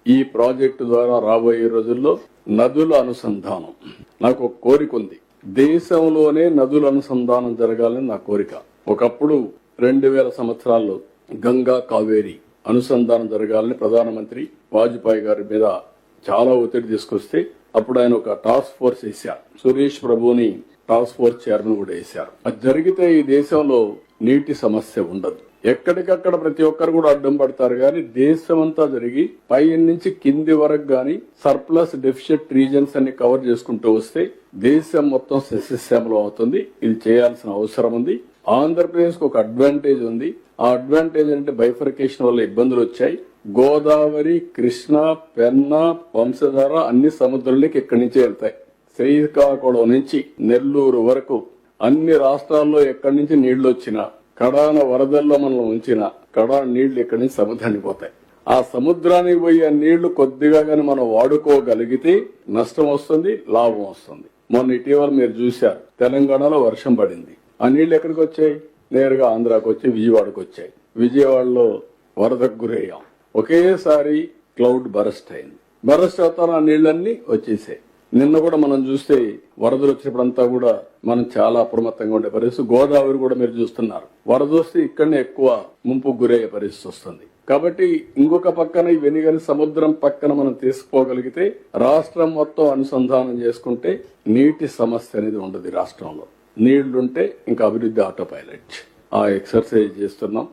ఈ ప్రాజెక్టు ద్వారా రాబోయే రోజుల్లో నదుల అనుసంధానం నాకు ఒక కోరిక ఉంది. దేశంలోనే నదుల అనుసంధానం జరగాలని నా కోరిక. ఒకప్పుడు 2000 సంవత్సరాల్లో గంగా కావేరి అనుసంధానం జరగాలని ప్రధానమంత్రి వాజ్పేయి గారి మీద చాలా ఒత్తిడి తీసుకొస్తే అప్పుడు ఆయన ఒక టాస్క్ ఫోర్స్ వేశారు. సురేష్ ప్రభుని టాస్క్ ఫోర్స్ చైర్మన్ కూడా వేశారు. అది జరిగితే ఈ దేశంలో నీటి సమస్య ఉండదు. ఎక్కడికక్కడ ప్రతి ఒక్కరు కూడా అడ్డం పడతారు, కానీ దేశం అంతా జరిగి పై నుంచి కింది వరకు గాని సర్ప్లస్ డెఫిషిట్ రీజన్స్ అన్ని కవర్ చేసుకుంటూ వస్తే దేశం మొత్తం సస్యశ్యామలం అవుతుంది. ఇది చేయాల్సిన అవసరం ఉంది. ఆంధ్రప్రదేశ్ కు ఒక అడ్వాంటేజ్ ఉంది. ఆ అడ్వాంటేజ్ అంటే బైఫర్కేషన్ వల్ల ఇబ్బందులు వచ్చాయి. గోదావరి, కృష్ణ, పెన్నా, వంశధార అన్ని సముద్రంలోకి ఇక్కడి నుంచే వెళ్తాయి. శ్రీకాకుళం నుంచి నెల్లూరు వరకు అన్ని రాష్ట్రాల్లో ఎక్కడి నుంచి నీళ్లు వచ్చినా, కడాన వరదల్లో మనం ఉంచిన కడాన నీళ్లు ఇక్కడి నుంచి సముద్రానికి పోతాయి. ఆ సముద్రానికి పోయే నీళ్లు కొద్దిగా గాని మనం వాడుకోగలిగితే నష్టం వస్తుంది, లాభం వస్తుంది. మొన్న ఇటీవల మీరు చూశారు, తెలంగాణలో వర్షం పడింది. ఆ నీళ్లు ఎక్కడికి వచ్చాయి? నేరుగా ఆంధ్రాకు వచ్చి విజయవాడకు వచ్చాయి. విజయవాడలో వరదకు గురయ్యాం. ఒకేసారి క్లౌడ్ బరస్ట్ అయింది. బరస్ట్ అవుతాను ఆ నీళ్లన్నీ వచ్చేసాయి. నిన్న కూడా మనం చూస్తే వరదలు వచ్చినప్పుడంతా కూడా మనం చాలా అప్రమత్తంగా ఉండే పరిస్థితి. గోదావరి కూడా మీరు చూస్తున్నారు, వరద వస్తే ఇక్కడనే ఎక్కువ ముంపు గురయ్యే పరిస్థితి వస్తుంది. కాబట్టి ఇంకొక పక్కన ఇవన్నీ కానీ సముద్రం పక్కన మనం తీసుకోగలిగితే రాష్ట్రం మొత్తం అనుసంధానం చేసుకుంటే నీటి సమస్య అనేది ఉండదు. రాష్ట్రంలో నీళ్లుంటే ఇంకా అభివృద్ధి ఆటో పైలట్. ఆ ఎక్సర్సైజ్ చేస్తున్నాం.